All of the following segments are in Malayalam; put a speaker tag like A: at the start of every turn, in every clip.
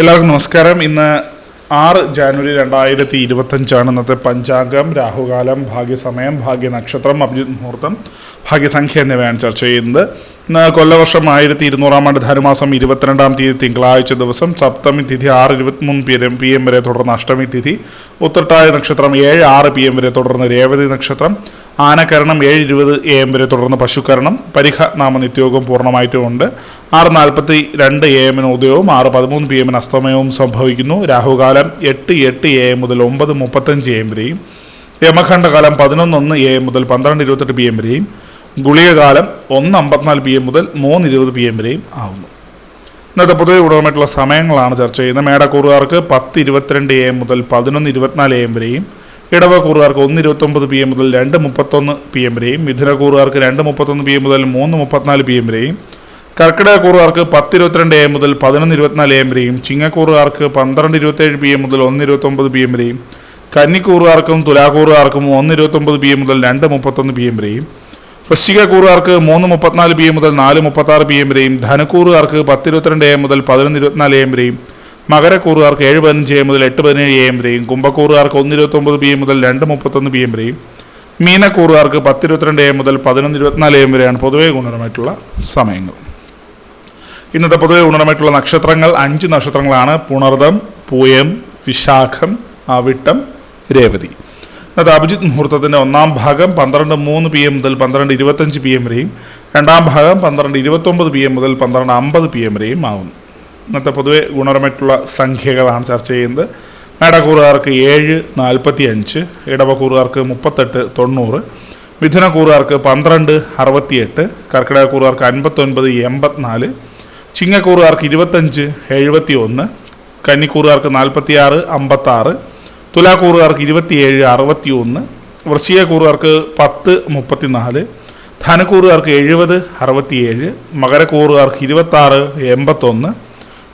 A: എല്ലാവർക്കും നമസ്കാരം. ഇന്ന് 6 ജാനുവരി 2025 ഇന്നത്തെ പഞ്ചാംഗം, രാഹുകാലം, ഭാഗ്യസമയം, ഭാഗ്യനക്ഷത്രം, അഭിജിത് മുഹൂർത്തം, ഭാഗ്യസംഖ്യ എന്നിവയാണ് ചർച്ച ചെയ്യുന്നത്. ഇന്ന് കൊല്ലവർഷം 1200 ആണ്ട്, ധനുമാസം 22-ാം തീയതി തിങ്കളാഴ്ച ദിവസം, സപ്തമി തിഥി 6:23 PM വരെ തുടർന്ന് അഷ്ടമി തിഥി, ഉത്രട്ടായ നക്ഷത്രം 7:06 PM വരെ തുടർന്ന് രേവതി നക്ഷത്രം, ആനക്കരണം 7:20 AM വരെ തുടർന്ന് പശുക്കരണം, പരിഖ നാമ നിത്യയോഗം പൂർണ്ണമായിട്ടുമുണ്ട്. 6:42 AM ഉദയവും 6:13 PM അസ്തമയവും സംഭവിക്കുന്നു. രാഹുകാലം 8:08 AM മുതൽ 9:35 AM വരെയും, യമഖണ്ഡകാലം 11:01 AM മുതൽ 12:28 PM വരെയും, ഗുളികകാലം 1:54 PM മുതൽ 3:20 PM വരെയും ആവുന്നു. ഇന്നത്തെ പൊതുവെ ഗുണമായിട്ടുള്ള സമയങ്ങളാണ് ചർച്ച ചെയ്യുന്നത്. മേടക്കൂറുകാർക്ക് 10:22 AM മുതൽ 11:24 AM വരെയും, ഇടവക്കൂറുകാർക്ക് 1:29 PM മുതൽ 2:31 PM വരെയും, മിഥുനക്കൂറുകാർക്ക് 2:31 PM മുതൽ 3:34 PM വരെയും, കർക്കിടകക്കൂറുകാർക്ക് 10:22 AM മുതൽ 11:24 AM വരെയും, ചിങ്ങക്കൂറുകാർക്ക് 12:27 PM മുതൽ 1:29 PM വരെയും, കന്നിക്കൂറുകാർക്കും തുലാക്കൂറുകാർക്കും 1:29 PM മുതൽ 2:31 PM വരെയും, വൃശ്ചികക്കൂറുകാർക്ക് 3:34 PM മുതൽ 4:36 PM വരെയും, ധനുക്കൂറുകാർക്ക് 10:22 AM മുതൽ 11:24 AM വരെയും, മകരക്കൂറുകാർക്ക് 7:15 AM മുതൽ 8:17 AM വരെയും, കുംഭക്കൂറുകാർക്ക് 1:29 PM മുതൽ 2:31 PM വരെയും, മീനക്കൂറുകാർക്ക് 10:22 AM മുതൽ 11:24 AM വരെയാണ് പൊതുവെ ഗുണപരമായിട്ടുള്ള സമയങ്ങൾ. ഇന്നത്തെ പൊതുവെ ഗുണപരമായിട്ടുള്ള നക്ഷത്രങ്ങൾ 5 നക്ഷത്രങ്ങളാണ്: പുണർദം, പൂയം, വിശാഖം, അവിട്ടം, രേവതി. ഇന്നത്തെ അഭിജിത് മുഹൂർത്തത്തിൻ്റെ ഒന്നാം ഭാഗം 12:03 PM മുതൽ 12:25 PM വരെയും, രണ്ടാം ഭാഗം 12:29 PM മുതൽ 12:50 PM വരെയും ആവുന്നു. ഇന്നത്തെ പൊതുവെ ഗുണപരമായിട്ടുള്ള സംഖ്യകളാണ് ചർച്ച ചെയ്യുന്നത്. മേടക്കൂറുകാർക്ക് 7:45, ഇടവക്കൂറുകാർക്ക് 38:90, മിഥുനക്കൂറുകാർക്ക് 12:68, കർക്കിടകക്കൂറുകാർക്ക് 59:84, ചിങ്ങക്കൂറുകാർക്ക് 25:71, കന്നിക്കൂറുകാർക്ക് 46:56, തുലാക്കൂറുകാർക്ക് 27:61, വൃശ്ചികക്കൂറുകാർക്ക് 10:34, ധനുക്കൂറുകാർക്ക് 70:67, മകരക്കൂറുകാർക്ക് 26:81,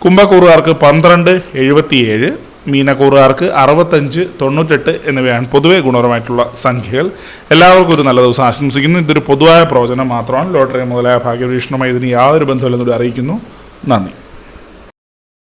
A: കുംഭക്കൂറുകാർക്ക് 12:77, മീനക്കൂറുകാർക്ക് 65:98 എന്നിവയാണ് പൊതുവെ ഗുണപരമായിട്ടുള്ള സംഖ്യകൾ. എല്ലാവർക്കും ഒരു നല്ല ദിവസം ആശംസിക്കുന്നു. ഇതൊരു പൊതുവായ പ്രവചനം മാത്രമാണ്. ലോട്ടറി മുതലായ ഭാഗ്യപരീക്ഷണമായി ഇതിന് യാതൊരു ബന്ധമില്ലെന്നൂടെ അറിയിക്കുന്നു. നന്ദി.